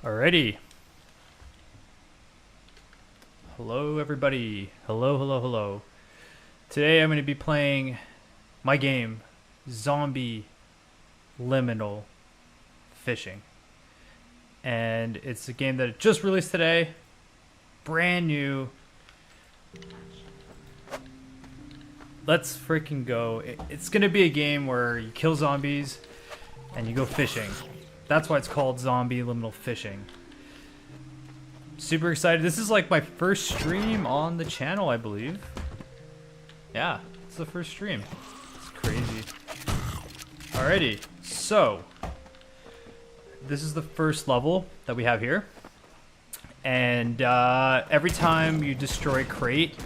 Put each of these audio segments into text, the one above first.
Alrighty. Hello, everybody. Hello, hello, hello. Today I'm going to be playing my game, Zombie Liminal Fishing. And it's a game that just released today. Brand new. Let's freaking go. It's going to be a game where you kill zombies and you go fishing. That's why it's called Zombie Liminal Fishing. Super excited. This is like my first stream on the channel, I believe. Yeah, it's the first stream. It's crazy. Alrighty, so this is the first level that we have here. And every time you destroy a crate,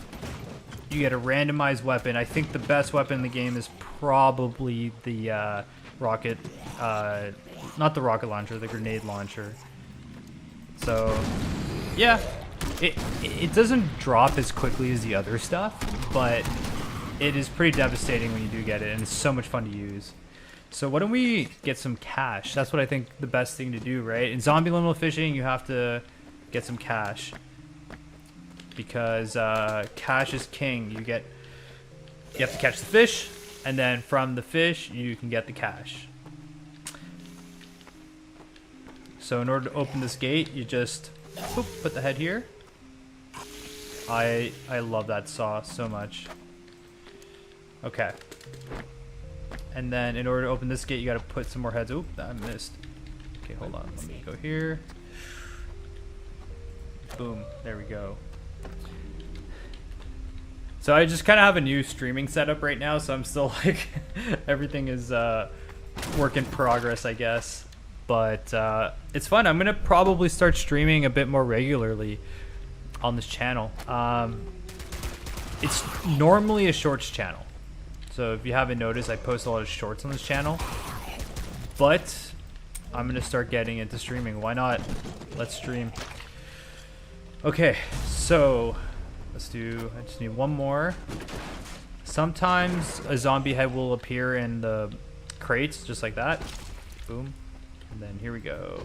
you get a randomized weapon. I think the best weapon in the game is probably the rocket, not the rocket launcher, the grenade launcher. So, yeah, it doesn't drop as quickly as the other stuff, but it is pretty devastating when you do get it, and it's so much fun to use. So why don't we get some cash? That's what I think the best thing to do, right? In Zombie Liminal Fishing, you have to get some cash, because cash is king. You have to catch the fish, and then from the fish you can get the cash. So in order to open this gate, you just put the head here. I love that saw so much. Okay. And then in order to open this gate, you gotta put some more heads. Oop, I missed. Okay, hold on. Let me go here. Boom. There we go. So I just kind of have a new streaming setup right now, so I'm still like, everything is work in progress, I guess. But it's fun. I'm going to probably start streaming a bit more regularly on this channel. It's normally a shorts channel. So if you haven't noticed, I post a lot of shorts on this channel. But I'm going to start getting into streaming. Why not? Let's stream. Okay, so I just need one more. Sometimes a zombie head will appear in the crates, just like that. Boom. And then here we go.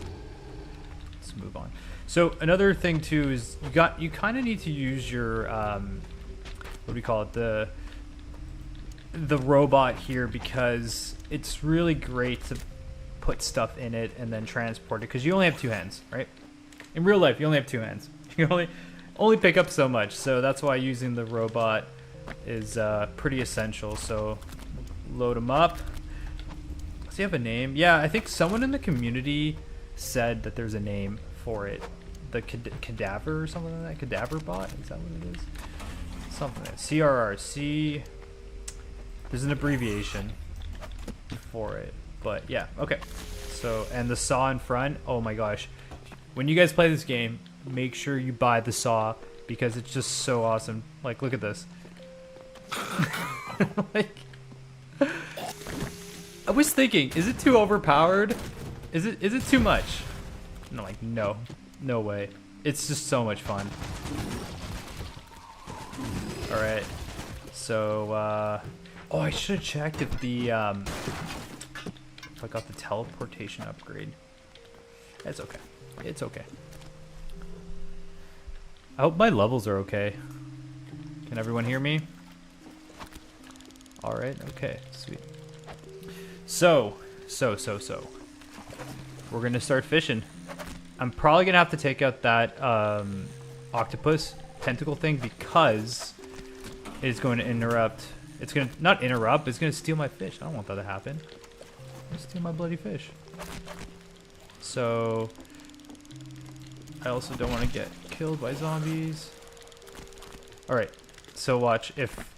Let's move on. So another thing too is you kind of need to use your what do we call it, the robot here, because it's really great to put stuff in it and then transport it, because you only have two hands, right? In real life you only have two hands. You only pick up so much, so that's why using the robot is pretty essential. So load them up. Does he have a name? Yeah, I think someone in the community said that there's a name for it. The cadaver or something like that? Cadaver bot? Is that what it is? Something like that. CRRC. There's an abbreviation for it. But yeah, okay. So, and the saw in front. Oh my gosh. When you guys play this game, make sure you buy the saw, because it's just so awesome. Like, look at this. Like, I was thinking, is it too overpowered? Is it too much? And I'm like, no way. It's just so much fun. All right. So, oh, I should have checked if if I got the teleportation upgrade. It's okay. It's okay. I hope my levels are okay. Can everyone hear me? All right. Okay. Sweet. So. We're going to start fishing. I'm probably going to have to take out that octopus tentacle thing, because it's going to interrupt. It's going to, not interrupt, it's going to steal my fish. I don't want that to happen. It's steal my bloody fish. So, I also don't want to get killed by zombies. Alright, so watch. If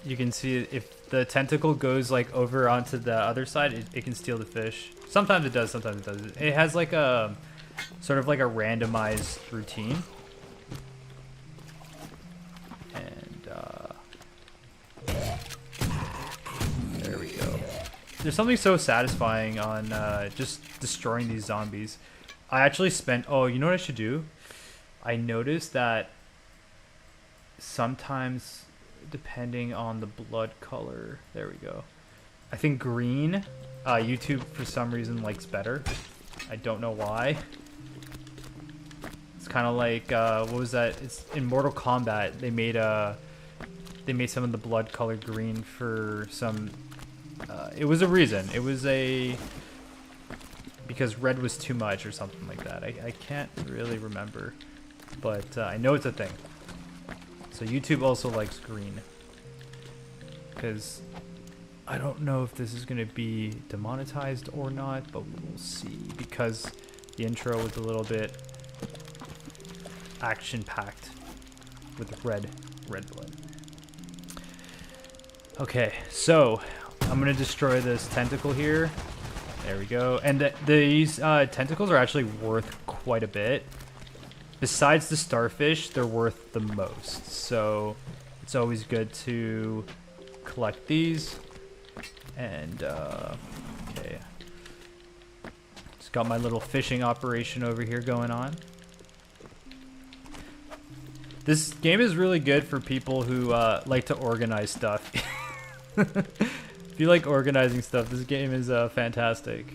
you can see, if the tentacle goes like over onto the other side, it can steal the fish. Sometimes it does, sometimes it doesn't. It has like a sort of like a randomized routine. And there we go. There's something so satisfying on just destroying these zombies. I actually spent, oh, you know what I should do? I noticed that sometimes, depending on the blood color, there we go. I think green, YouTube for some reason likes better. I don't know why. It's kind of like, what was that? It's in Mortal Kombat. They made some of the blood colored green for some, it was a reason. It was because red was too much or something like that. I can't really remember, but I know it's a thing. So YouTube also likes green, because I don't know if this is going to be demonetized or not, but we'll see, because the intro was a little bit action-packed with red blood. Okay, so I'm going to destroy this tentacle here. There we go. And these tentacles are actually worth quite a bit. Besides the starfish, they're worth the most. So it's always good to collect these. And, okay. Just got my little fishing operation over here going on. This game is really good for people who like to organize stuff. If you like organizing stuff, this game is fantastic.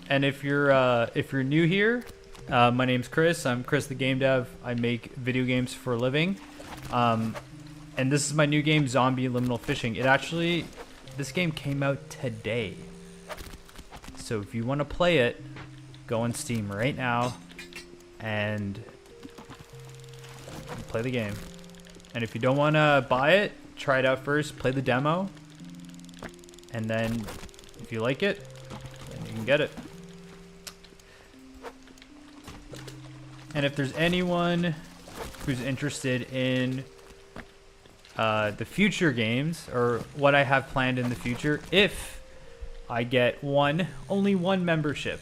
And if you're new here, my name's Chris. I'm Chris the Game Dev. I make video games for a living. And this is my new game, Zombie Liminal Fishing. This game came out today. So if you want to play it, go on Steam right now and play the game. And if you don't want to buy it, try it out first, play the demo. And then if you like it, then you can get it. And if there's anyone who's interested in the future games, or what I have planned in the future, if I get only one membership,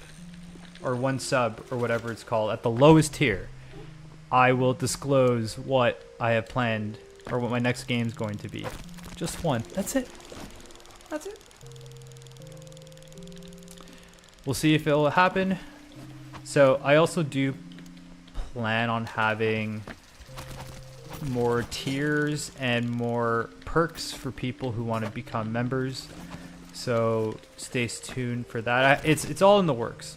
or one sub, or whatever it's called, at the lowest tier, I will disclose what I have planned, or what my next game is going to be. Just one. That's it. That's it. We'll see if it'll happen. So I also do plan on having more tiers and more perks for people who want to become members. So stay tuned for that. It's all in the works.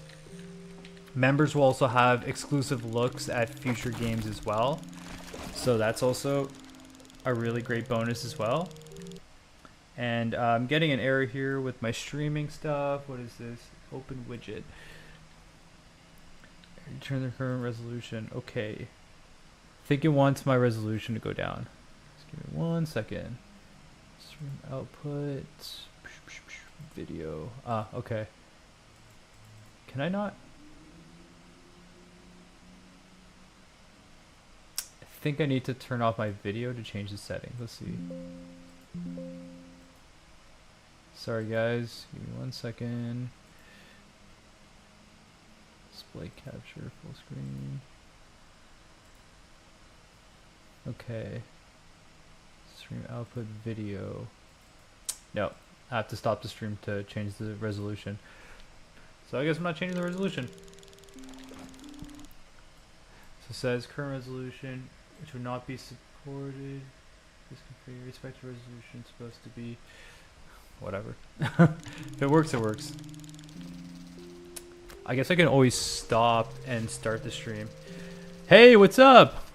Members will also have exclusive looks at future games as well. So that's also a really great bonus as well. And I'm getting an error here with my streaming stuff. What is this? Open widget. Turn the current resolution. Okay. I think it wants my resolution to go down. Just give me 1 second. Stream output. Video. Okay. Can I not? I think I need to turn off my video to change the settings. Let's see. Sorry guys, give me 1 second. Display capture, full screen. Okay. Stream output video. No, I have to stop the stream to change the resolution. So I guess I'm not changing the resolution. So it says current resolution, which would not be supported. Disconfigure, expected resolution supposed to be whatever. If it works, it works. I guess I can always stop and start the stream. Hey, what's up?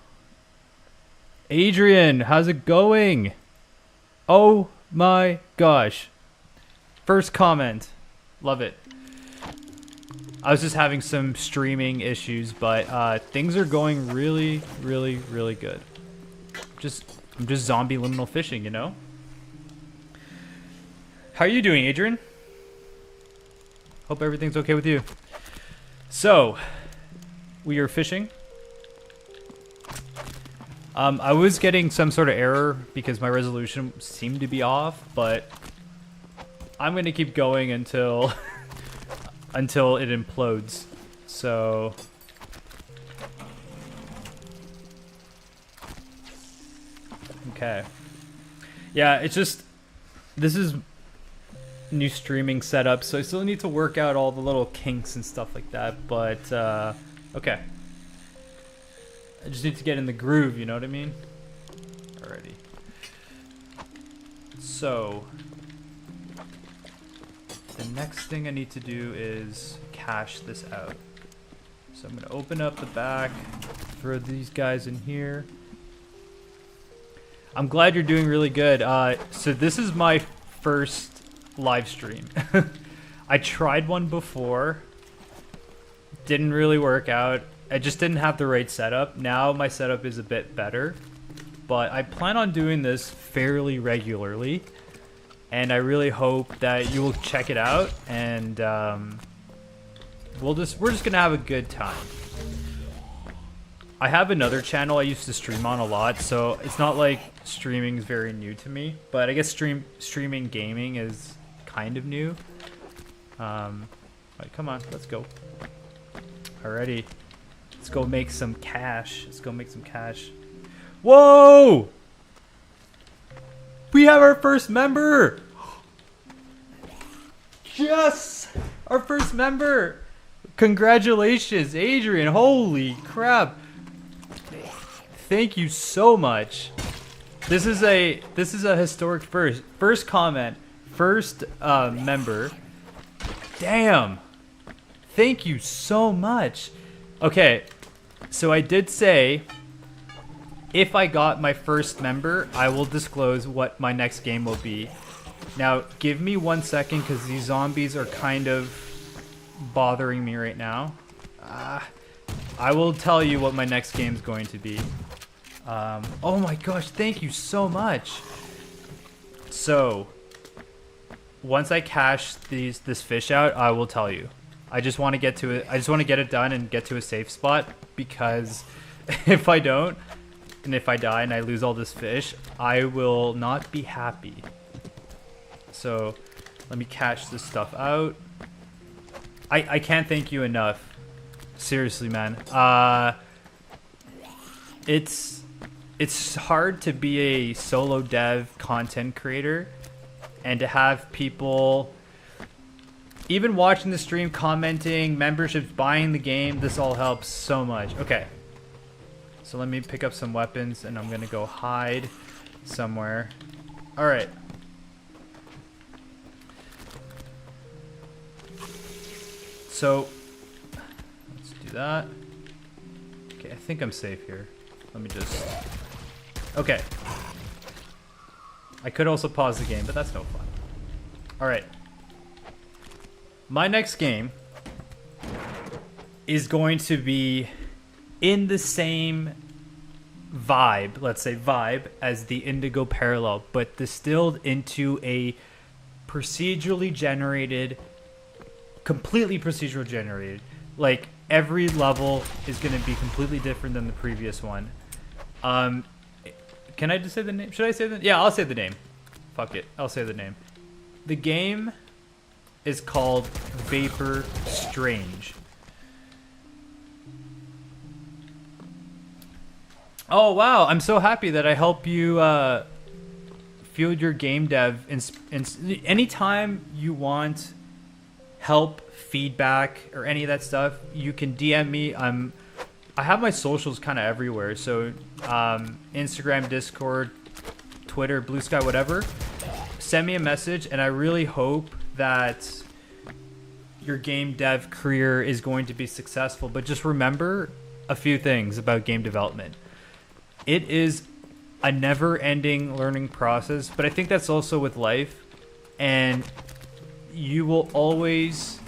Adrian, how's it going? Oh my gosh. First comment. Love it. I was just having some streaming issues, but things are going really, really, really good. I'm just zombie liminal fishing, you know? How are you doing, Adrian? Hope everything's okay with you. So, we are fishing. I was getting some sort of error because my resolution seemed to be off, but I'm gonna keep going until until it implodes. So okay. Yeah, it's just this is new streaming setup, so I still need to work out all the little kinks and stuff like that, but okay. I just need to get in the groove, you know what I mean? Alrighty. So, the next thing I need to do is cash this out. So I'm gonna open up the back, throw these guys in here. I'm glad you're doing really good. So this is my first live stream. I tried one before. Didn't really work out. I just didn't have the right setup. Now my setup is a bit better. But I plan on doing this fairly regularly. And I really hope that you will check it out. And we're just gonna have a good time. I have another channel I used to stream on a lot, so it's not like streaming is very new to me, but I guess streaming gaming is kind of new. Right, come on, let's go. Alrighty, let's go make some cash. Let's go make some cash. Whoa! We have our first member! Yes! Our first member! Congratulations, Adrian. Holy crap. Thank you so much. This is a historic first. First comment, first member. Damn. Thank you so much. Okay, so I did say if I got my first member, I will disclose what my next game will be. Now, give me 1 second because these zombies are kind of bothering me right now. I will tell you what my next game is going to be. Oh my gosh, thank you so much. So, once I cash this fish out, I will tell you. I just want to get to it. I just want to get it done and get to a safe spot, because if I don't, and if I die and I lose all this fish, I will not be happy. So, let me cash this stuff out. I can't thank you enough. Seriously, man. It's hard to be a solo dev content creator and to have people even watching the stream, commenting, memberships, buying the game. This all helps so much. Okay. So let me pick up some weapons and I'm going to go hide somewhere. All right. So let's do that. Okay, I think I'm safe here. Let me just... Okay. I could also pause the game, but that's no fun. Alright. My next game is going to be in the same vibe, let's say vibe, as the Indigo Parallel, but distilled into a procedurally generated, completely procedural generated. Like, every level is going to be completely different than the previous one. Can I just say the name? Should I say the... Yeah, I'll say the name. Fuck it. I'll say the name. The game is called Vapor Strange. Oh, wow. I'm so happy that I help you field your game dev. Anytime you want help, feedback, or any of that stuff, you can DM me. I have my socials kind of everywhere, so Instagram, Discord, Twitter, Blue Sky, whatever. Send me a message, and I really hope that your game dev career is going to be successful. But just remember a few things about game development. It is a never-ending learning process, but I think that's also with life, and you will always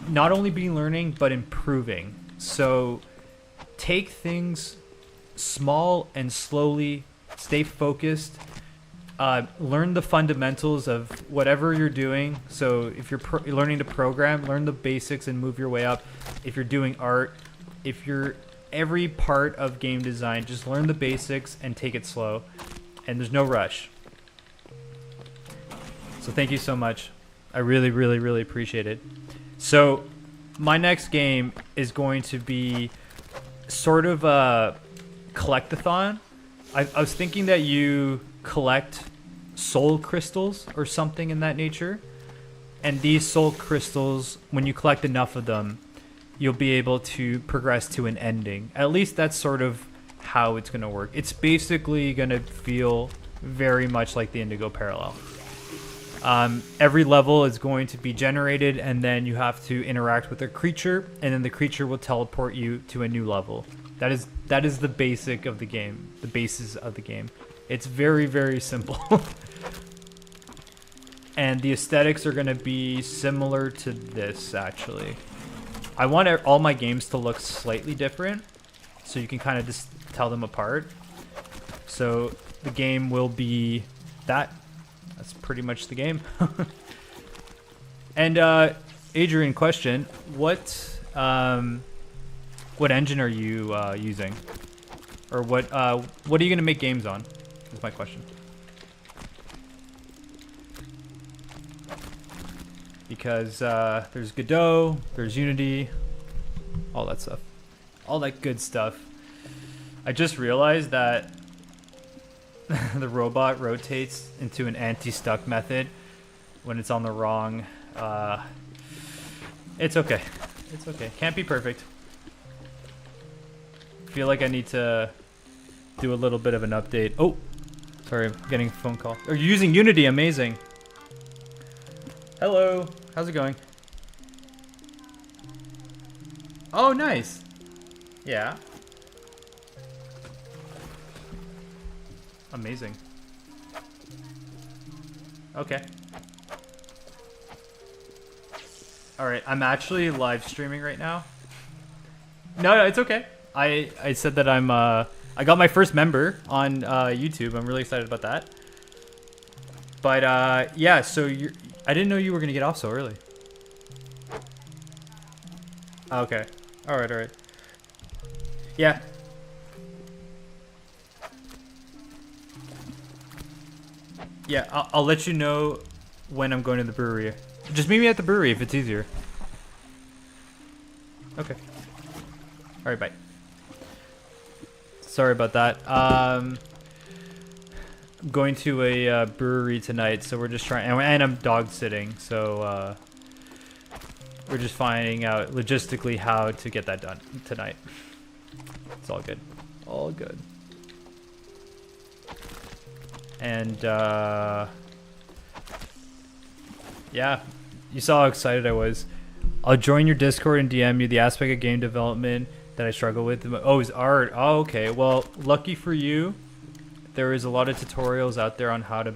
not only be learning, but improving. So take things small and slowly, stay focused, learn the fundamentals of whatever you're doing. So if you're learning to program, learn the basics and move your way up. If you're doing art, if you're every part of game design, just learn the basics and take it slow, and there's no rush. So thank you so much. I really, really, really appreciate it. So my next game is going to be sort of a collectathon. I was thinking that you collect soul crystals or something in that nature. And these soul crystals, when you collect enough of them, you'll be able to progress to an ending. At least that's sort of how it's going to work. It's basically going to feel very much like the Indigo Parallel. Every level is going to be generated, and then you have to interact with a creature, and then the creature will teleport you to a new level. That is the basic of the game, the basis of the game. It's very, very simple. And the aesthetics are going to be similar to this, actually. I want all my games to look slightly different, so you can kind of just tell them apart. So the game will be that. That's pretty much the game. And Adrian, question: what engine are you using, or what are you gonna make games on? Is my question. Because there's Godot, there's Unity, all that stuff, all that good stuff. I just realized that the robot rotates into an anti-stuck method when it's on the wrong. It's okay. It's okay. Can't be perfect. Feel like I need to do a little bit of an update. Oh, sorry, I'm getting a phone call. Are you using Unity? Amazing. Hello. How's it going? Oh, nice. Yeah. Amazing. Okay. Alright, I'm actually live streaming right now. No, it's okay. I said that I got my first member on YouTube. I'm really excited about that. But yeah, so I didn't know you were gonna get off so early. Okay. Alright. Yeah. Yeah, I'll let you know when I'm going to the brewery. Just meet me at the brewery if it's easier. Okay. Alright, bye. Sorry about that. I'm going to a brewery tonight, so we're just trying... And I'm dog sitting, so we're just finding out logistically how to get that done tonight. It's all good. All good. And yeah, you saw how excited I was. I'll join your Discord and DM you. The aspect of game development that I struggle with. Oh, is art. Oh, okay. Well, lucky for you, there is a lot of tutorials out there on how to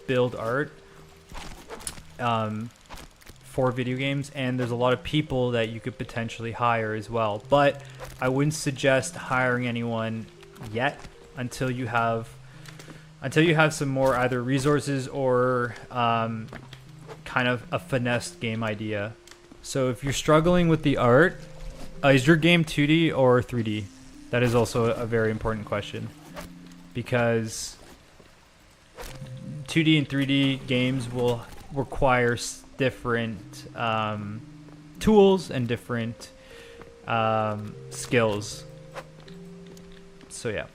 build art for video games, and there's a lot of people that you could potentially hire as well. But I wouldn't suggest hiring anyone yet until you have some more either resources or kind of a finessed game idea. So if you're struggling with the art, is your game 2D or 3D? That is also a very important question, because 2D and 3D games will require different tools and different skills. So yeah.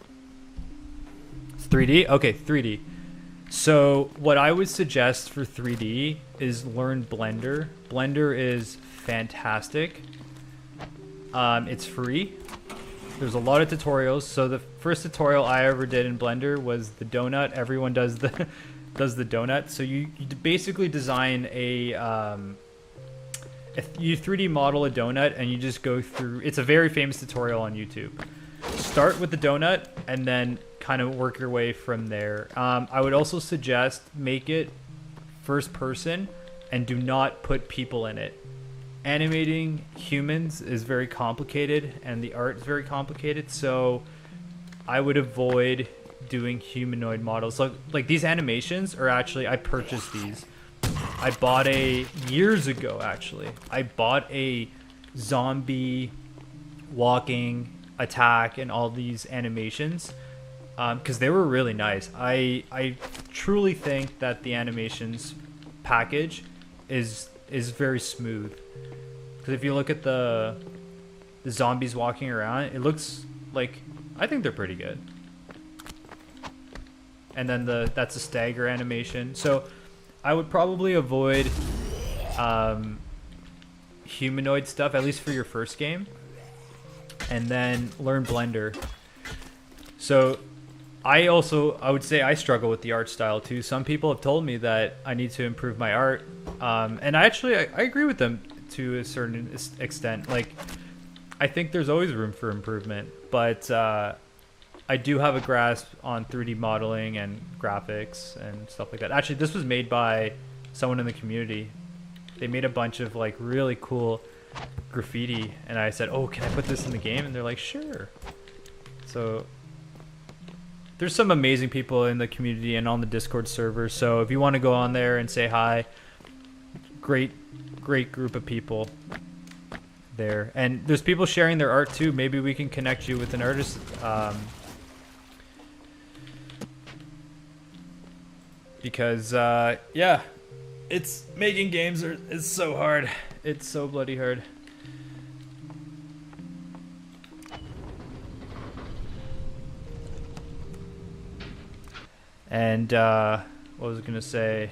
3D? Okay, 3D. So what I would suggest for 3D is learn Blender. Blender is fantastic. It's free. There's a lot of tutorials. So the first tutorial I ever did in Blender was the donut. Everyone does the donut. So you basically design you 3D model a donut, and you just go through. It's a very famous tutorial on YouTube. Start with the donut and then kind of work your way from there. I would also suggest make it first person and do not put people in it. Animating humans is very complicated, and the art is very complicated, so I would avoid doing humanoid models. Like these animations are actually, I purchased these. I bought years ago actually. I bought a zombie walking attack and all these animations because they were really nice. I truly think that the animations package is very smooth. Because if you look at the zombies walking around, it looks like, I think they're pretty good. And then that's a stagger animation. So I would probably avoid humanoid stuff, at least for your first game, and then learn Blender. So I would say I struggle with the art style too. Some people have told me that I need to improve my art, and I agree with them to a certain extent. Like, I think there's always room for improvement, but I do have a grasp on 3D modeling and graphics and stuff like that. Actually, this was made by someone in the community. They made a bunch of like really cool graffiti, and I said, "Oh, can I put this in the game?" And they're like, "Sure." So there's some amazing people in the community and on the Discord server. So if you want to go on there and say hi, great group of people there. And there's people sharing their art too. Maybe we can connect you with an artist. Because yeah, it's making games is so hard. It's so bloody hard. And what was I gonna say?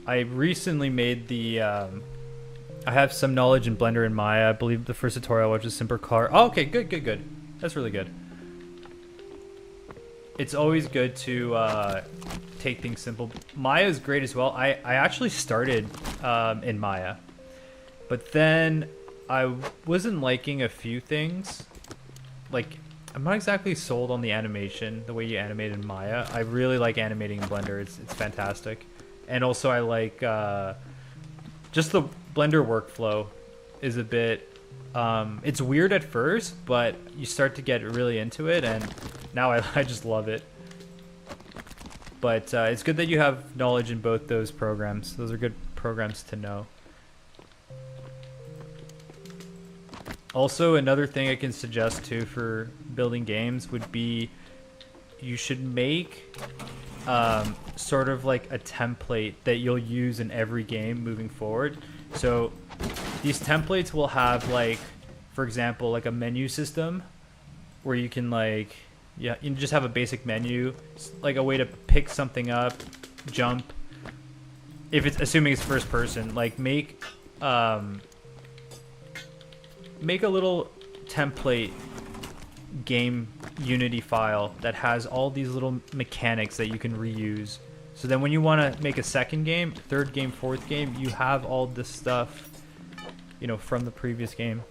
I recently made the I have some knowledge in Blender and Maya. I believe the first tutorial was just simple color. Oh, okay, good. That's really good. It's always good to take things simple. Maya is great as well. I actually started in Maya, but then I wasn't liking a few things. Like, I'm not exactly sold on the animation, the way you animate in Maya. I really like animating in Blender. It's fantastic. And also I like just the Blender workflow is a bit it's weird at first, but you start to get really into it, and now I just love it. But it's good that you have knowledge in both those programs. Those are good programs to know. Also, another thing I can suggest too for building games would be you should make sort of like a template that you'll use in every game moving forward. So these templates will have, like, for example, like a menu system where you can, like, yeah, you just have a basic menu, like a way to pick something up, jump. If it's assuming it's first person, like make a little template game Unity file that has all these little mechanics that you can reuse. So then when you want to make a second game, third game, fourth game, you have all this stuff, you know, from the previous game.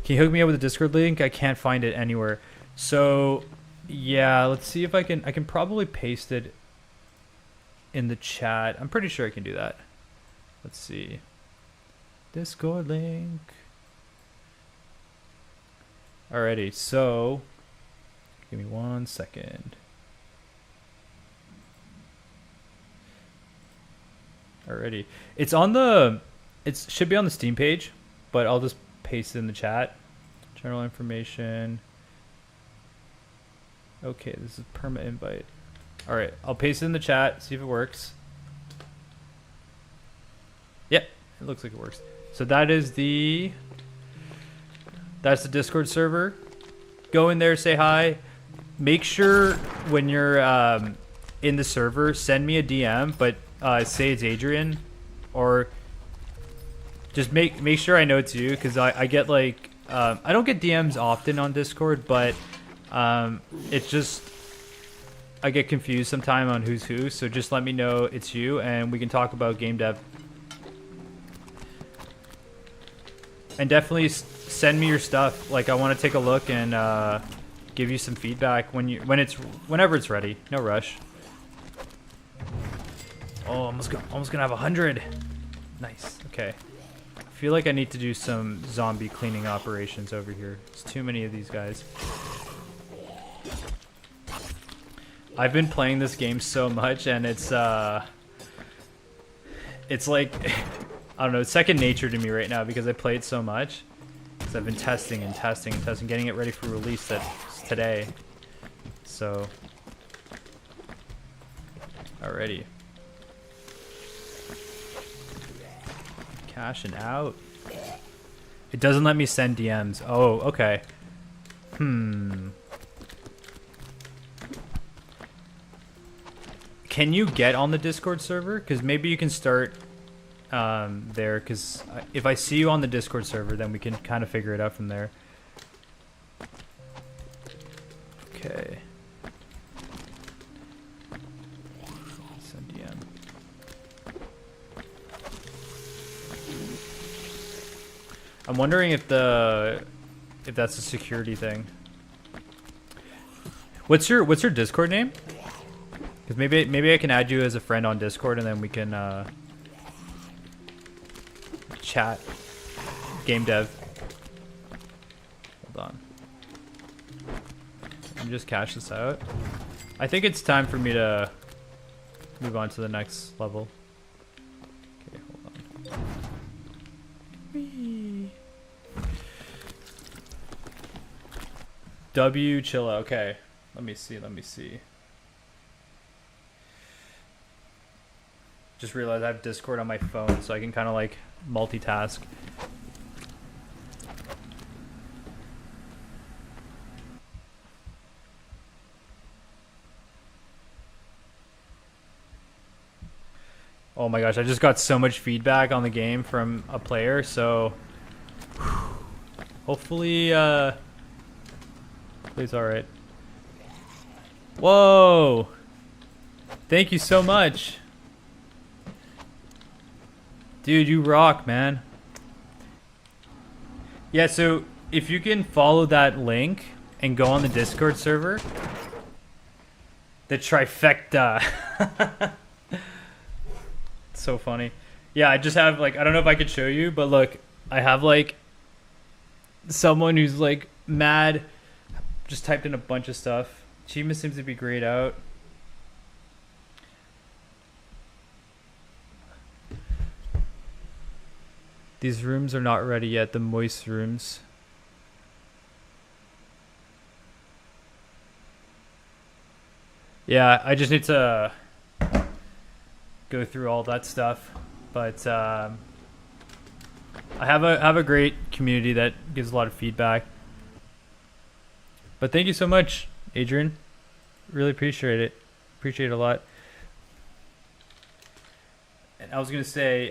Can you hook me up with a Discord link? I can't find it anywhere. So yeah, let's see if I can probably paste it in the chat. I'm pretty sure I can do that. Let's see. Discord link. Alrighty, so give me 1 second. Alrighty, it should be on the Steam page, but I'll just paste it in the chat. General information. Okay, this is perma invite. Alright, I'll paste it in the chat, see if it works. Yep, it looks like it works. So that's the Discord server. Go in there, say hi. Make sure when you're in the server, send me a DM, but say it's Adrian, or just make sure I know it's you, because I get like I don't get DMs often on Discord, but it's just I get confused sometime on who's who. So just let me know it's you, and we can talk about game dev. And definitely send me your stuff. Like, I want to take a look and give you some feedback whenever it's ready. No rush. Oh, almost gonna have 100. Nice. Okay. I feel like I need to do some zombie cleaning operations over here. There's too many of these guys. I've been playing this game so much, and it's like I don't know, it's second nature to me right now because I played so much. Because I've been testing, getting it ready for release today. So, alrighty. Cashing out. It doesn't let me send DMs. Oh, okay. Can you get on the Discord server? Because maybe you can start there, because if I see you on the Discord server, then we can kind of figure it out from there. Okay. I'm wondering if that's a security thing. What's your Discord name? Because maybe I can add you as a friend on Discord and then we can chat. Game dev. Hold on. Let me just cash this out. I think it's time for me to move on to the next level. Okay, hold on. Whee. W Chilla. Okay. Let me see. Just realized I have Discord on my phone, so I can kind of like multitask. Oh my gosh, I just got so much feedback on the game from a player, so hopefully it's alright. Whoa! Thank you so much. Dude, you rock, man. Yeah, so if you can follow that link and go on the Discord server, the trifecta. So funny. Yeah, I just have like, I don't know if I could show you, but look, I have like someone who's like mad, just typed in a bunch of stuff. Achievement seems to be grayed out. These rooms are not ready yet, the moist rooms. Yeah, I just need to go through all that stuff, but I have a great community that gives a lot of feedback. But thank you so much, Adrian. Really appreciate it. Appreciate it a lot. And I was gonna say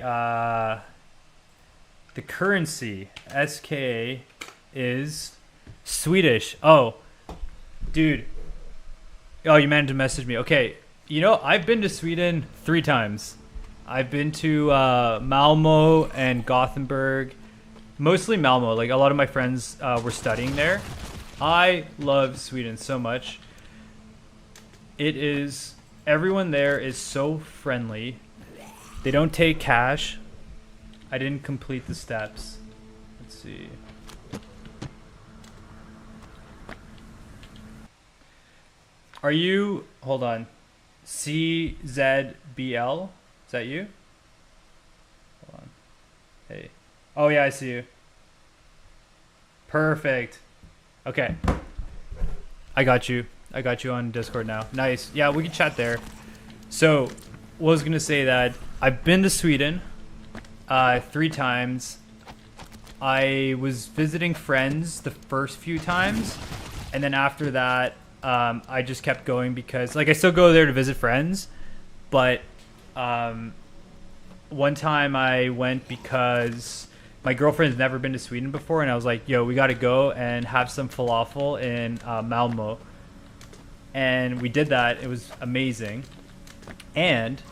the currency SK is Swedish. Oh, dude. Oh, you managed to message me. Okay. You know, I've been to Sweden 3 times. I've been to Malmo and Gothenburg. Mostly Malmo. Like, a lot of my friends were studying there. I love Sweden so much. Everyone there is so friendly. They don't take cash. I didn't complete the steps. Let's see. Are you... Hold on. CZBL? Is that you? Hold on. Hey. Oh, yeah, I see you. Perfect. Okay. I got you. I got you on Discord now. Nice. Yeah, we can chat there. So, was going to say that I've been to Sweden 3 times. I was visiting friends the first few times. And then after that, I just kept going because, like, I still go there to visit friends, but one time I went because my girlfriend's never been to Sweden before, and I was like, yo, we got to go and have some falafel in Malmo. And we did that. It was amazing. And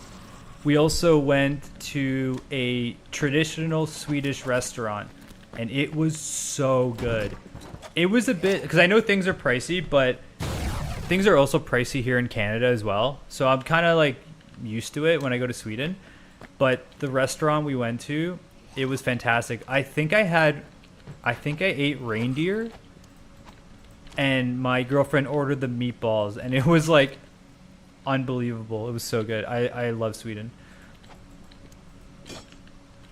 we also went to a traditional Swedish restaurant, and it was so good. It was a bit, because I know things are pricey, but things are also pricey here in Canada as well. So I'm kind of like used to it when I go to Sweden. But the restaurant we went to, it was fantastic. I think I ate reindeer, and my girlfriend ordered the meatballs, and it was like unbelievable. It was so good. I love Sweden.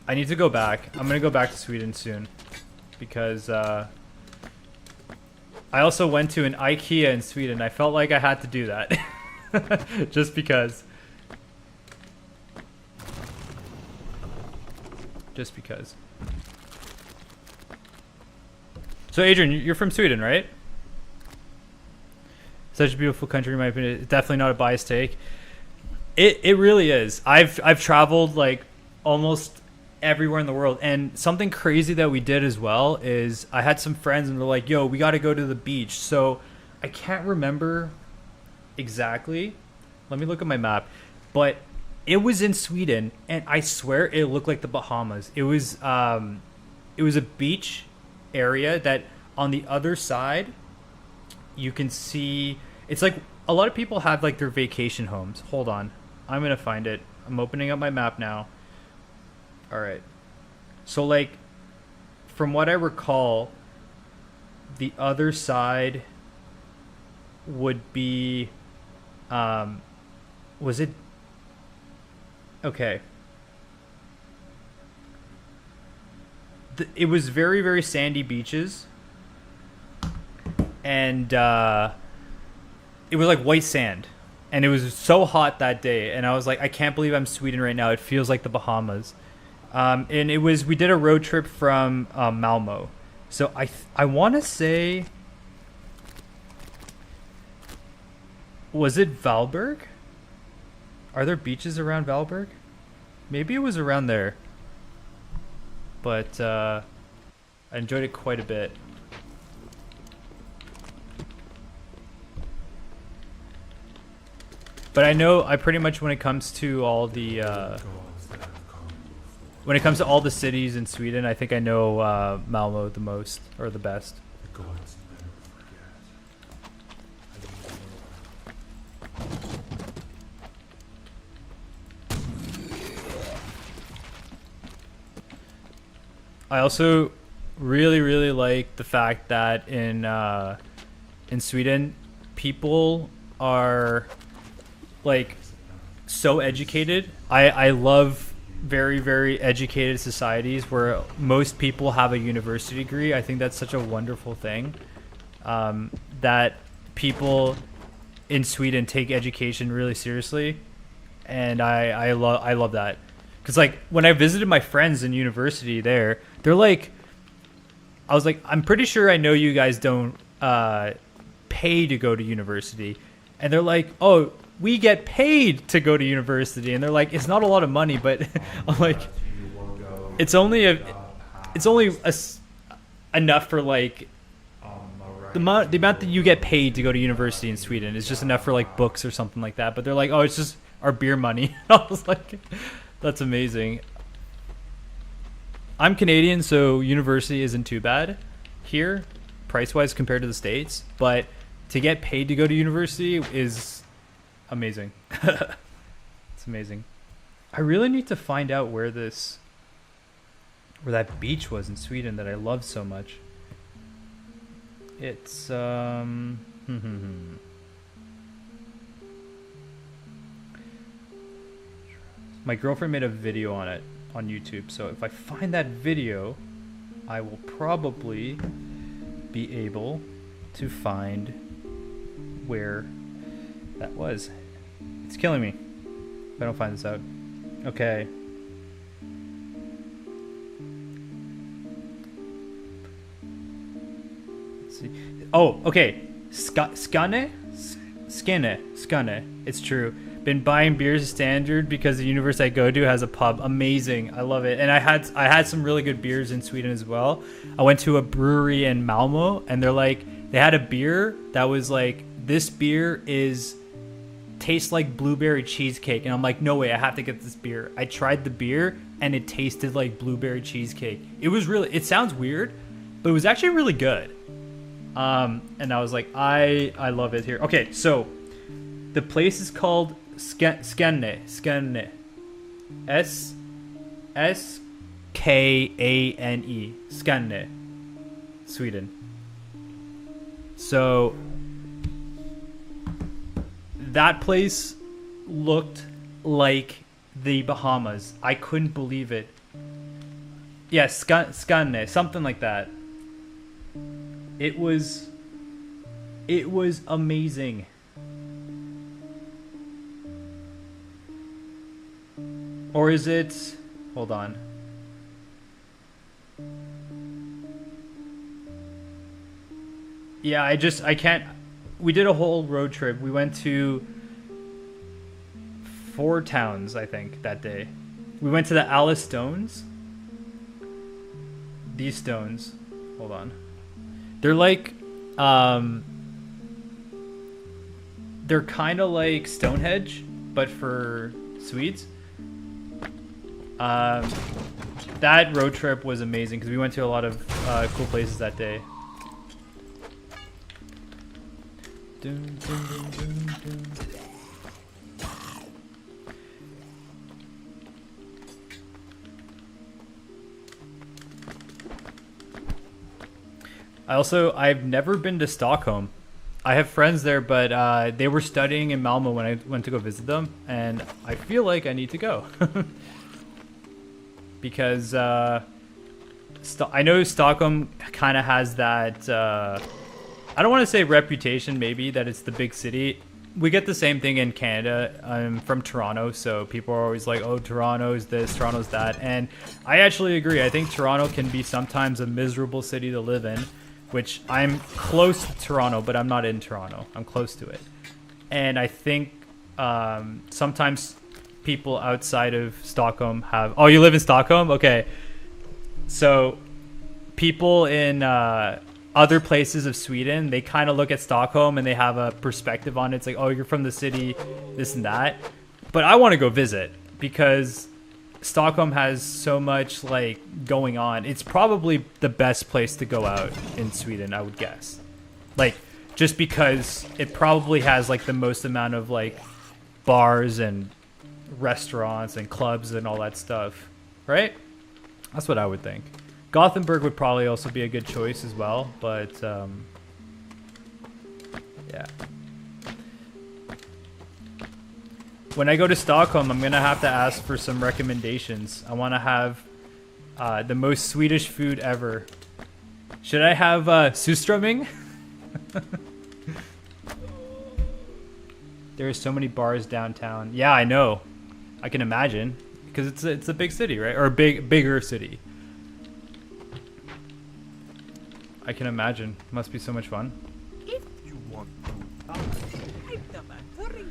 I need to go back. I'm going to go back to Sweden soon because I also went to an IKEA in Sweden. I felt like I had to do that. Just because. Just because. So Adrian, you're from Sweden, right? Such a beautiful country, in my opinion. It's definitely not a biased take. It really is. I've traveled like almost everywhere in the world, and something crazy that we did as well is I had some friends and they're like, yo, we got to go to the beach. So I can't remember exactly. Let me look at my map. But it was in Sweden, and I swear it looked like the Bahamas. It was it was a beach area that on the other side you can see. It's like a lot of people have like their vacation homes. Hold on, I'm gonna find it. I'm opening up my map now. All right, so like from what I recall, the other side would be was it okay, it was very, very sandy beaches, and it was like white sand, and it was so hot that day, and I was like, I can't believe I'm Sweden right now. It feels like the Bahamas. And we did a road trip from Malmo. So I want to say, was it Valberg? Are there beaches around Valberg? Maybe it was around there. But I enjoyed it quite a bit. But I know pretty much when it comes to all the cities in Sweden, I think I know Malmo the most, or the best. I also really, really like the fact that in Sweden, people are like so educated. I love very, very educated societies where most people have a university degree. I think that's such a wonderful thing, that people in Sweden take education really seriously, and I love that. Because like when I visited my friends in university there, they're like, I was like, I'm pretty sure I know you guys don't pay to go to university, and they're like, oh, we get paid to go to university, and they're like, it's not a lot of money, but I'm like, it's only enough for like the amount that you get paid to go to university in Sweden is just enough for like books or something like that. But they're like, oh, it's just our beer money. I was like, that's amazing. I'm Canadian, so university isn't too bad here, price-wise compared to the States. But to get paid to go to university is amazing. It's amazing. I really need to find out where that beach was in Sweden that I love so much. It's my girlfriend made a video on it on YouTube, so if I find that video, I will probably be able to find where that was. It's killing me if I don't find this out. Okay. Let's see. Oh, okay. Skane. It's true. Been buying beers standard because the university I go to has a pub. Amazing. I love it. And I had some really good beers in Sweden as well. I went to a brewery in Malmo, and they had a beer that was like, this beer tastes like blueberry cheesecake, and I'm like, no way, I have to get this beer. I tried the beer and it tasted like blueberry cheesecake. It sounds weird, but it was actually really good. And I was like, I love it here. Okay, so the place is called Skane. Skane. Skane. Skane. Sweden. So that place looked like the Bahamas. I couldn't believe it. Yeah, Skane, something like that. It was amazing. Or is it? Hold on. Yeah, I can't. We did a whole road trip. We went to 4 towns, I think, that day. We went to the Alice Stones. These stones. Hold on. They're like, they're kind of like Stonehenge, but for Swedes. that road trip was amazing because we went to a lot of cool places that day. Dun, dun, dun, dun, dun. I've never been to Stockholm. I have friends there, but they were studying in Malmo when I went to go visit them, and I feel like I need to go. Because I know Stockholm kind of has that, I don't want to say reputation maybe, that it's the big city. We get the same thing in Canada. I'm from Toronto, so people are always like, oh, Toronto's this, Toronto's that. And I actually agree. I think Toronto can be sometimes a miserable city to live in, which I'm close to Toronto, but I'm not in Toronto. I'm close to it. And I think sometimes people outside of Stockholm have... Oh, you live in Stockholm? Okay. So people in other places of Sweden, they kind of look at Stockholm and they have a perspective on it. It's like, oh, you're from the city, this and that. But I want to go visit because Stockholm has so much like going on. It's probably the best place to go out in Sweden, I would guess. Like, just because it probably has like the most amount of like bars and restaurants and clubs and all that stuff, right? That's what I would think. Gothenburg would probably also be a good choice as well, but yeah. When I go to Stockholm, I'm gonna have to ask for some recommendations. I want to have the most Swedish food ever. Should I have surströmming? There are so many bars downtown. Yeah, I know. I can imagine because it's a big city, right? Or a bigger city. I can imagine. Must be so much fun. If you want to talk, I'm the battery.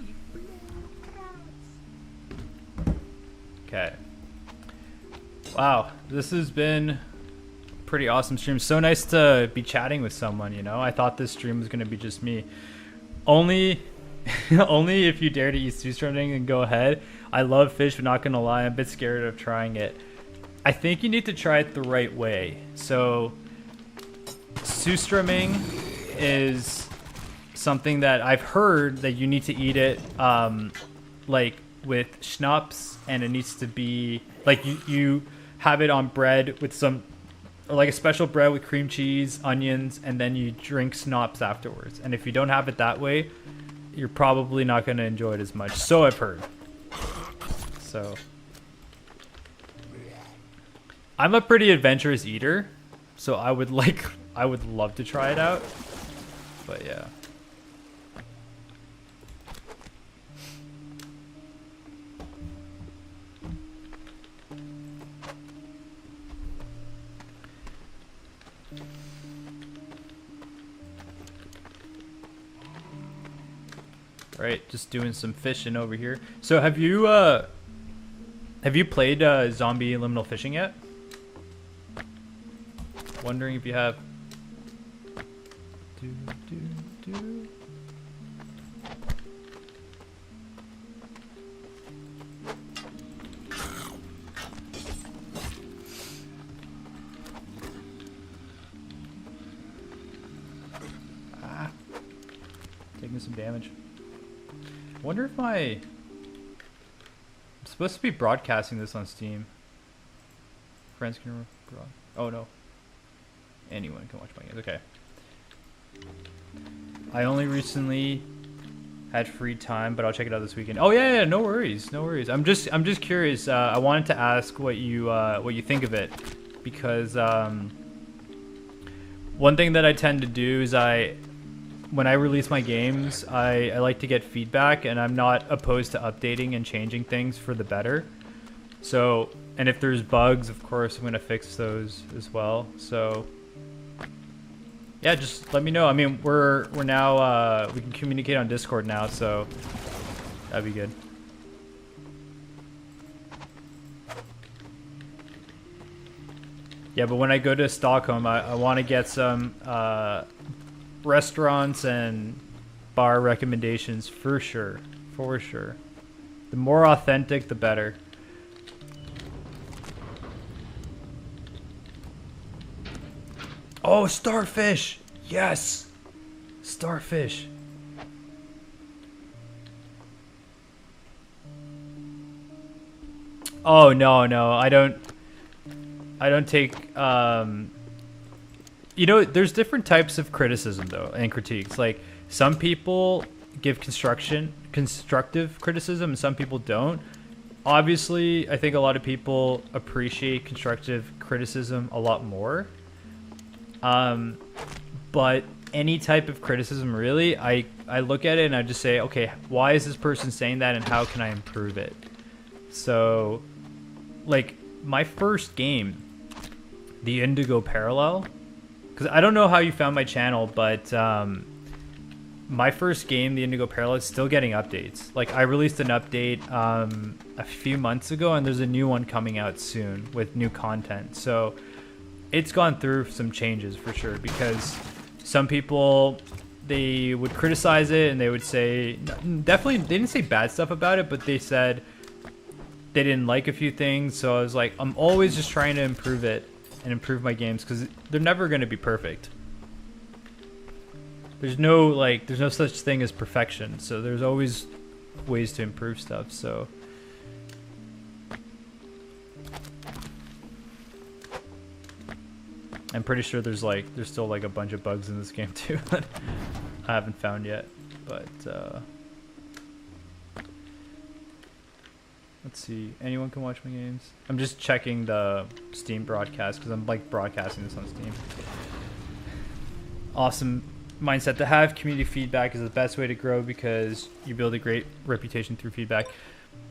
Okay. Wow, this has been a pretty awesome stream. So nice to be chatting with someone, you know? I thought this stream was going to be just me. Only if you dare to eat surströmming and go ahead. I love fish, but not going to lie, I'm a bit scared of trying it. I think you need to try it the right way. So surströmming is something that I've heard that you need to eat it like with schnapps, and it needs to be like you have it on bread with some, or like a special bread with cream cheese, onions, and then you drink schnapps afterwards. And if you don't have it that way, you're probably not going to enjoy it as much. So I've heard. So I'm a pretty adventurous eater, so I would love to try it out. But yeah. Right, just doing some fishing over here. So have you played Zombie Liminal Fishing yet? Wondering if you have. Ah, taking some damage. Wonder if I'm supposed to be broadcasting this on Steam. Friends can broad. Oh no. Anyone can watch my games. Okay. I only recently had free time, but I'll check it out this weekend. Oh yeah, no worries, no worries. I'm just curious. I wanted to ask what you think of it, because one thing that I tend to do is when I release my games, I like to get feedback, and I'm not opposed to updating and changing things for the better. So, and if there's bugs, of course, I'm gonna fix those as well. So, yeah, just let me know. I mean, we're now we can communicate on Discord now, so that'd be good. Yeah, but when I go to Stockholm, I want to get some restaurants and bar recommendations for sure. For sure. The more authentic, the better. Oh, starfish! Yes! Starfish. Oh, no. I don't take, you know, there's different types of criticism, though, and critiques. Like, some people give constructive criticism, and some people don't. Obviously, I think a lot of people appreciate constructive criticism a lot more. But any type of criticism, really, I look at it and I just say, okay, why is this person saying that, and how can I improve it? So, like, my first game, the Indigo Parallel, because I don't know how you found my channel, but my first game, the Indigo Parallel, is still getting updates. Like, I released an update a few months ago, and there's a new one coming out soon with new content. So it's gone through some changes for sure, because some people, they would criticize it and they would say, definitely, they didn't say bad stuff about it, but they said they didn't like a few things. So I was like, I'm always just trying to improve it and improve my games, because they're never going to be perfect. There's no such thing as perfection, so there's always ways to improve stuff. So I'm pretty sure there's still like a bunch of bugs in this game too that I haven't found yet. But let's see. Anyone can watch my games. I'm just checking the Steam broadcast because I'm like broadcasting this on Steam. Awesome mindset to have. Community feedback is the best way to grow because you build a great reputation through feedback.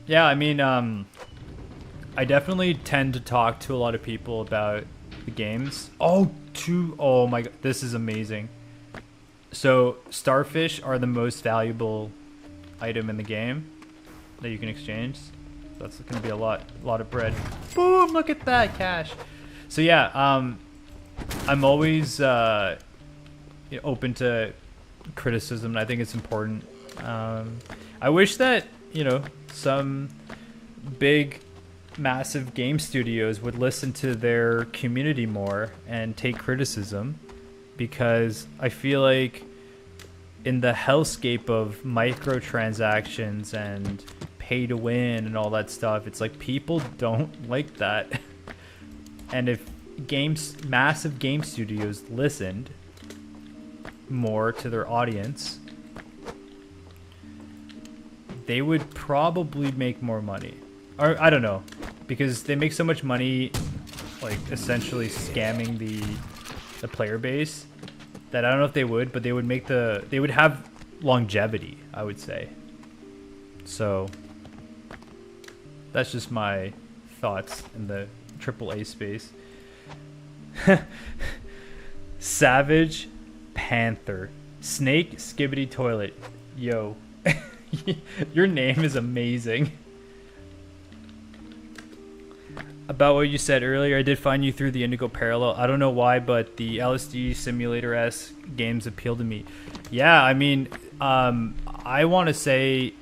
Yeah, I mean, I definitely tend to talk to a lot of people about the games. Oh my god, this is amazing. So starfish are the most valuable item in the game that you can exchange. That's going to be a lot of bread. Boom! Look at that cash. So yeah, I'm always open to criticism, and I think it's important. I wish that some big massive game studios would listen to their community more and take criticism, because I feel like in the hellscape of microtransactions and pay to win and all that stuff, it's like people don't like that. And if massive game studios listened more to their audience, they would probably make more money. Or I don't know, because they make so much money like essentially scamming the player base that I don't know if they would, but they would have longevity, I would say. So that's just my thoughts in the AAA space. Savage Panther. Snake Skibbity Toilet. Yo. Your name is amazing. About what you said earlier, I did find you through the Indigo Parallel. I don't know why, but the LSD Simulator-esque games appeal to me. Yeah, I mean, I want to say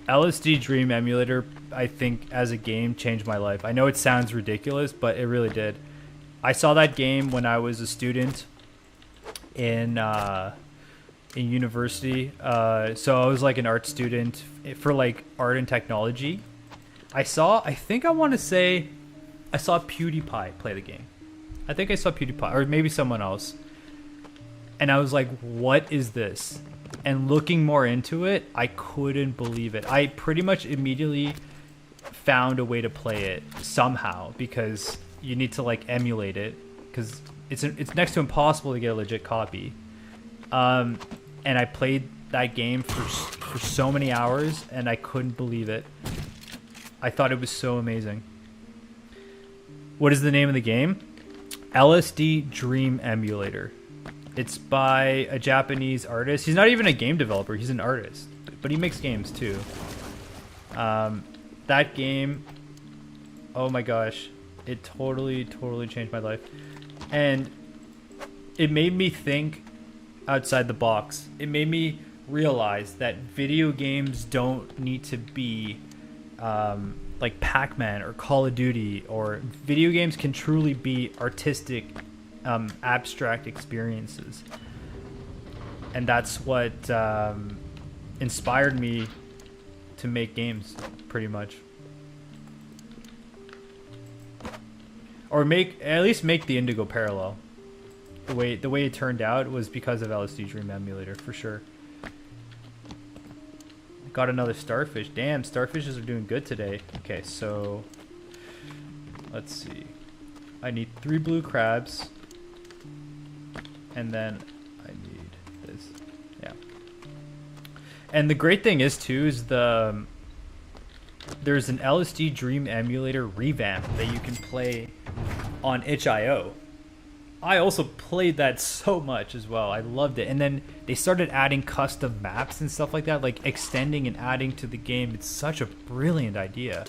LSD Dream Emulator, I think, as a game, changed my life. I know it sounds ridiculous, but it really did. I saw that game when I was a student in university. So I was like an art student for like art and technology. I saw PewDiePie play the game. I think I saw PewDiePie, or maybe someone else. And I was like, what is this? And looking more into it, I couldn't believe it. I pretty much immediately found a way to play it somehow, because you need to like emulate it, because it's next to impossible to get a legit copy. And I played that game for so many hours, and I couldn't believe it. I thought it was so amazing. What is the name of the game? LSD Dream Emulator. It's by a Japanese artist. He's not even a game developer. He's an artist, but he makes games too. That game, oh my gosh, it totally changed my life. And it made me think outside the box. It made me realize that video games don't need to be like Pac-Man or Call of Duty, or video games can truly be artistic abstract experiences. And that's what inspired me to make games, pretty much. Or at least make the Indigo Parallel. The way it turned out was because of LSD Dream Emulator, for sure. Got another starfish. Damn, starfishes are doing good today. Okay, so let's see. I need 3 blue crabs. And then I need this. Yeah. And the great thing is too is there's an LSD Dream Emulator revamp that you can play on itch.io. I also played that so much as well. I loved it. And then they started adding custom maps and stuff like that, like extending and adding to the game. It's such a brilliant idea.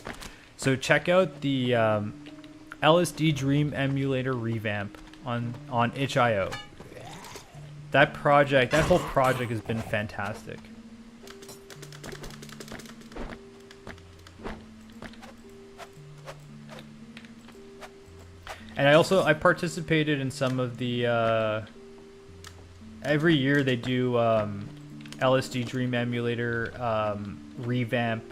So check out the LSD Dream Emulator revamp on itch.io. That whole project has been fantastic. And I participated in some of the every year they do LSD Dream Emulator revamp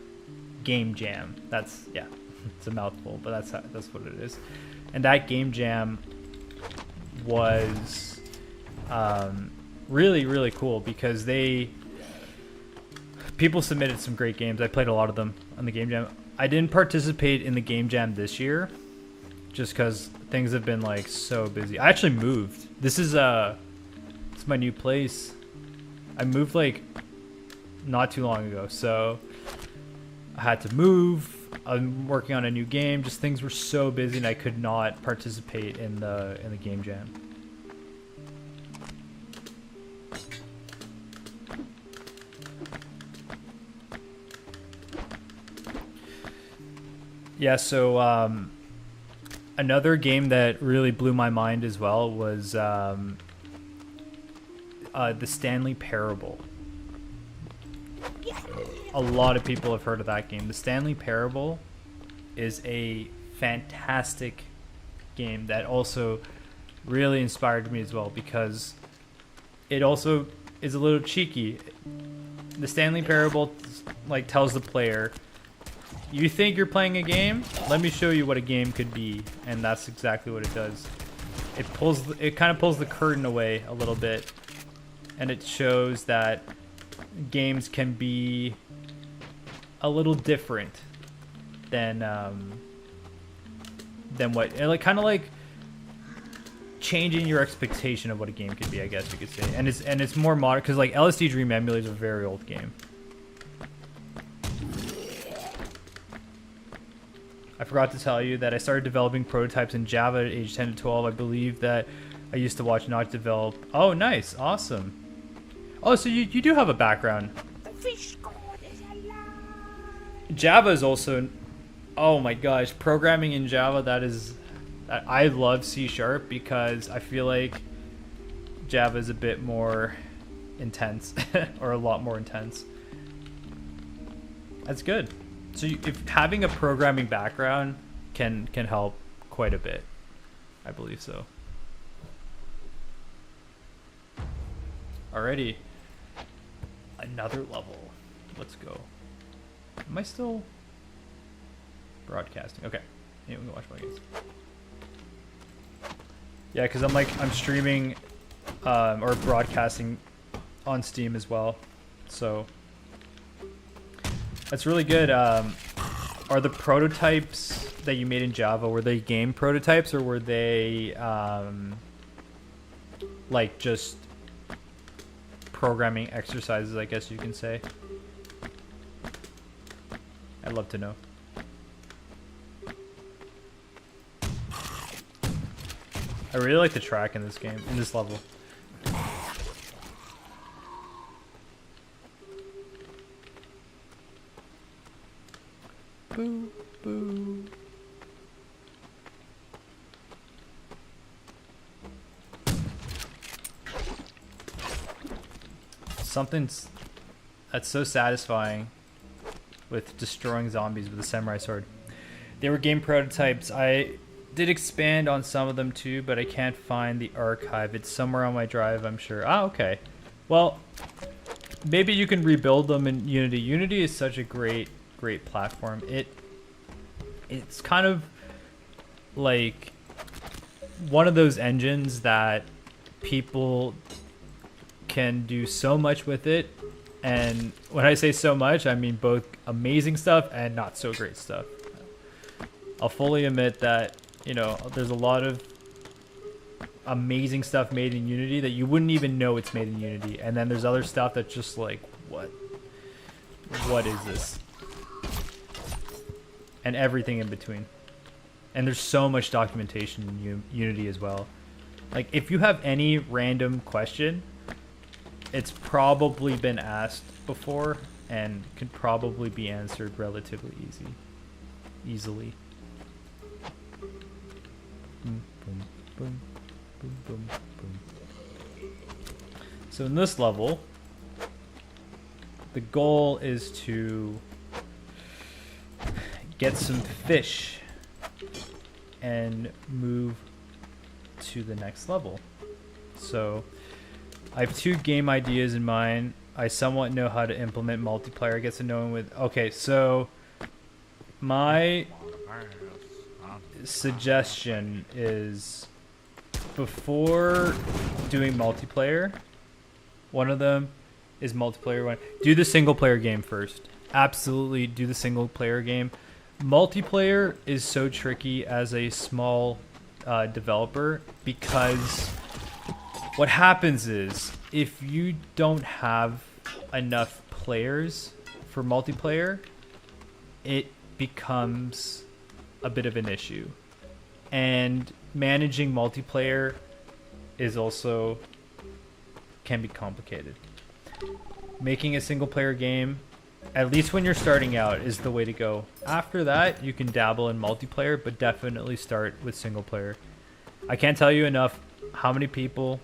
game jam. That's, yeah, it's a mouthful, but that's what it is. And that game jam was really, really cool because people submitted some great games. I played a lot of them on the game jam. I didn't participate in the game jam this year just because things have been like so busy. I actually moved. This is it's my new place. I moved like not too long ago, so I had to move. I'm working on a new game. Just things were so busy and I could not participate in the game jam. Yeah, so another game that really blew my mind as well was the Stanley Parable. A lot of people have heard of that game. The Stanley Parable is a fantastic game that also really inspired me as well because it also is a little cheeky. The Stanley Parable like tells the player, you think you're playing a game? Let me show you what a game could be, and that's exactly what it does. It kind of pulls the curtain away a little bit, and it shows that games can be a little different than what, like, kind of like changing your expectation of what a game could be, I guess you could say. And it's more modern because like LSD Dream Emulator is a very old game. I forgot to tell you that I started developing prototypes in Java at age 10 to 12. I believe that I used to watch Notch develop. Oh, nice. Awesome. Oh, so you do have a background. The fish god is alive. Java is also... Oh my gosh. Programming in Java, I love C# because I feel like Java is a bit more intense. Or a lot more intense. That's good. So if having a programming background can help quite a bit, I believe so. Alrighty, another level. Let's go. Am I still broadcasting? Okay, yeah, we can watch my games. Yeah, because I'm streaming or broadcasting on Steam as well, so. That's really good. Are the prototypes that you made in Java, were they game prototypes or were they like just programming exercises, I guess you can say? I'd love to know. I really like the track in this game, in this level. Boo, boo. Something that's so satisfying with destroying zombies with a samurai sword. They were game prototypes. I did expand on some of them too, but I can't find the archive. It's somewhere on my drive, I'm sure. Ah, okay. Well, maybe you can rebuild them in Unity. Unity is such a great platform. It's kind of like one of those engines that people can do so much with it. And when I say so much, I mean both amazing stuff and not so great stuff. I'll fully admit that, you know, there's a lot of amazing stuff made in Unity that you wouldn't even know it's made in Unity. And then there's other stuff that's just like, what is this? And everything in between. And there's so much documentation in Unity as well. Like, if you have any random question, it's probably been asked before and could probably be answered relatively easily. Boom, boom, boom, boom, boom, boom. So in this level, the goal is to get some fish and move to the next level. So I have 2 game ideas in mind. I somewhat know how to implement multiplayer. I guess knowing with... Okay, so my suggestion is before doing multiplayer, one of them is multiplayer one. Do the single player game first. Absolutely do the single player game. Multiplayer is so tricky as a small developer because what happens is if you don't have enough players for multiplayer, it becomes a bit of an issue. And managing multiplayer is also can be complicated. Making a single player game, at least when you're starting out, is the way to go. After that, you can dabble in multiplayer, but definitely start with single player. I can't tell you enough how many people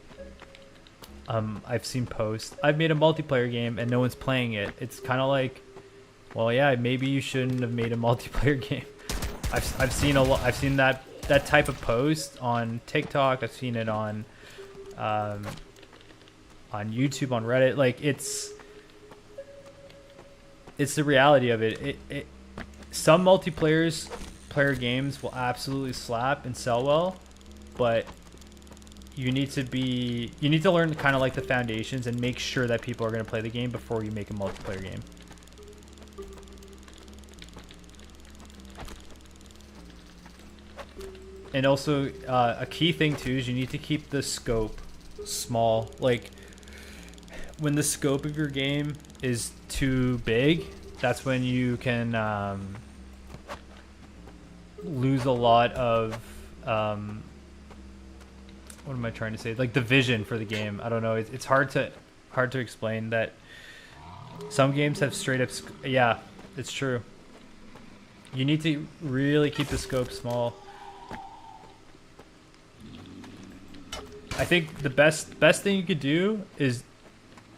I've seen post, I've made a multiplayer game and no one's playing it. It's kind of like, well, yeah, maybe you shouldn't have made a multiplayer game. I've seen that type of post on TikTok. I've seen it on YouTube, on Reddit. Like, it's the reality of it. Some player games will absolutely slap and sell well, but you need to learn kind of like the foundations and make sure that people are going to play the game before you make a multiplayer game. And also, a key thing too is you need to keep the scope small. Like, when the scope of your game is too big, that's when you can lose a lot of what am I trying to say? Like the vision for the game. I don't know. It's hard to explain that. Some games have straight up. Yeah, it's true. You need to really keep the scope small. I think the best thing you could do is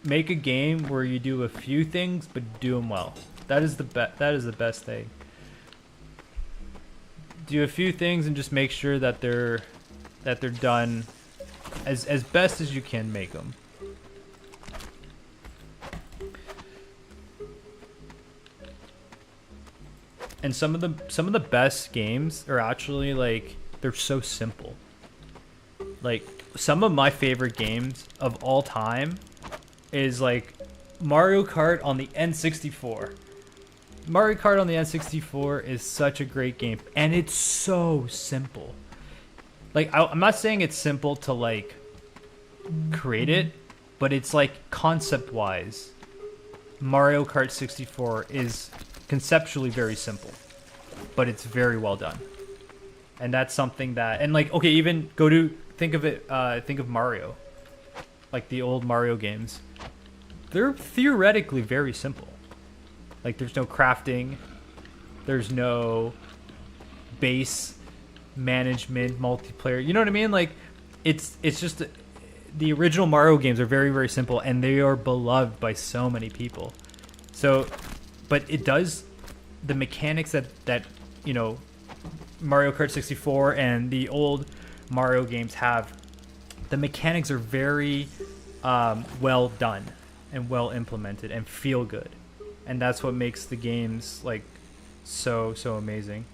make a game where you do a few things but do them well. That is the best thing. Do a few things and just make sure that they're done as best as you can make them. And some of the best games are actually like, they're so simple. Like, some of my favorite games of all time is like Mario Kart on the N64. Mario Kart on the N64 is such a great game, and it's so simple. Like, I'm not saying it's simple to like create it, but it's like concept-wise, Mario Kart 64 is conceptually very simple, but it's very well done. And that's something that, and like, okay, even think of Mario, like the old Mario games. They're theoretically very simple. Like, there's no crafting, there's no base management, multiplayer. You know what I mean? Like, it's just the original Mario games are very, very simple, and they are beloved by so many people. So, but it does the mechanics that you know Mario Kart 64 and the old Mario games have, the mechanics are very well done and well implemented and feel good, and that's what makes the games like so amazing.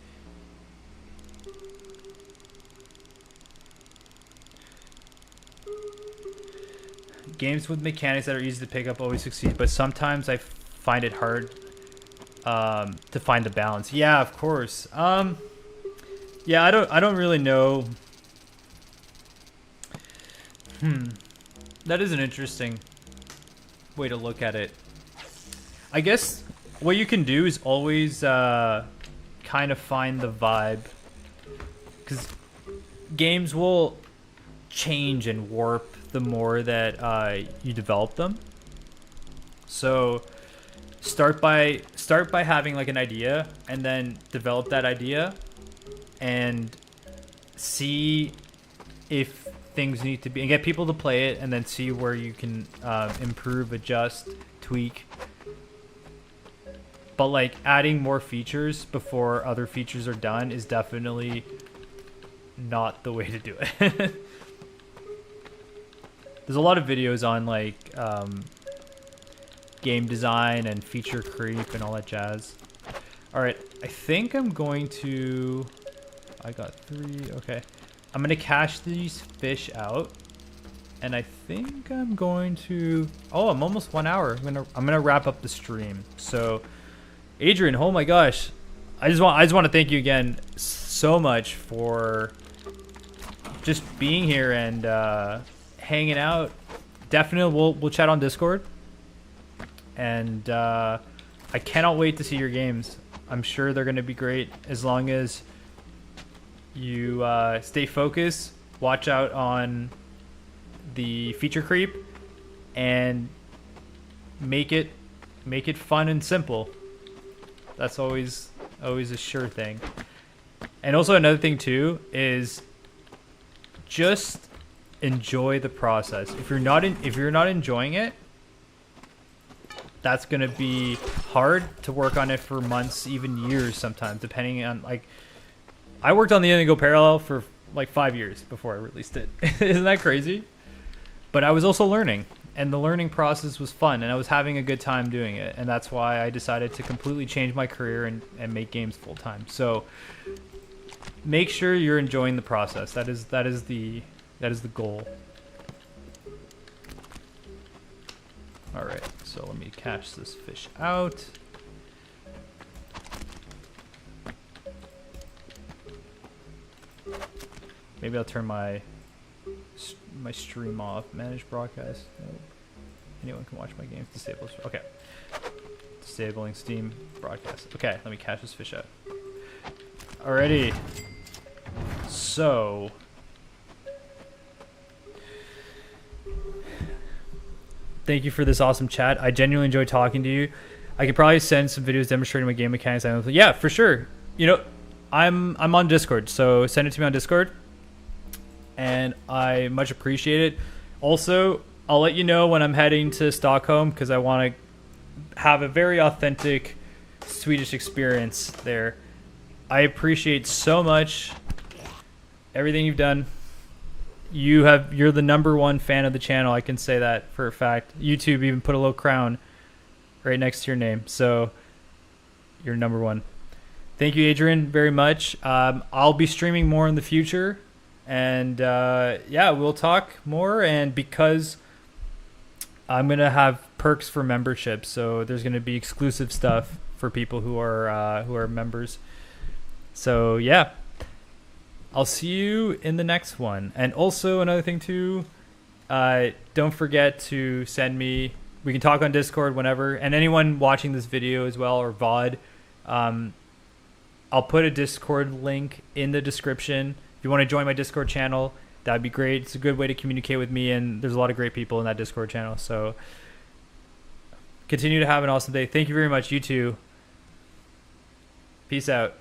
Games with mechanics that are easy to pick up always succeed, but sometimes I find it hard to find the balance. Yeah, of course. Yeah, I don't really know. That is an interesting way to look at it. I guess what you can do is always kind of find the vibe, because games will change and warp the more that you develop them. So start by having like an idea, and then develop that idea and see if things need to be, and get people to play it, and then see where you can improve, adjust, tweak. But like adding more features before other features are done is definitely not the way to do it. There's a lot of videos on like game design and feature creep and all that jazz. All right, I think I'm going to, I got 3, okay. I'm gonna cash these fish out, and I think I'm going to, oh, I'm almost 1 hour. I'm gonna wrap up the stream. So Adrian, oh my gosh, I just want to thank you again so much for just being here and hanging out. Definitely we'll chat on Discord, and I cannot wait to see your games. I'm sure they're gonna be great, as long as you stay focused, watch out on the feature creep, and make it fun and simple. That's always a sure thing. And also another thing too is just enjoy the process. If you're not enjoying it, that's gonna be hard to work on it for months, even years sometimes, depending on, like, I worked on the Indigo Parallel for like 5 years before I released it. Isn't that crazy? But I was also learning, and the learning process was fun, and I was having a good time doing it, and that's why I decided to completely change my career and make games full time. So make sure you're enjoying the process. That is the goal. All right, so let me catch this fish out. Maybe I'll turn my stream off. Manage broadcast. No. Anyone can watch my games. Disable. Okay. Disabling Steam broadcast. Okay, let me catch this fish out. Alrighty. So thank you for this awesome chat. I genuinely enjoyed talking to you. I could probably send some videos demonstrating my game mechanics. Yeah, for sure. You know, I'm on Discord, so send it to me on Discord, and I much appreciate it. Also, I'll let you know when I'm heading to Stockholm, because I want to have a very authentic Swedish experience there. I appreciate so much everything you've done. You're the #1 fan of the channel. I can say that for a fact. YouTube even put a little crown right next to your name, so you're #1. Thank you, Adrian, very much. I'll be streaming more in the future, and yeah, we'll talk more. And because I'm gonna have perks for membership, so there's gonna be exclusive stuff for people who are members. So yeah, I'll see you in the next one. And also another thing too, don't forget to send me. We can talk on Discord whenever, and anyone watching this video as well, or VOD. I'll put a Discord link in the description. If you want to join my Discord channel, that'd be great. It's a good way to communicate with me, and there's a lot of great people in that Discord channel. So continue to have an awesome day. Thank you very much. You too. Peace out.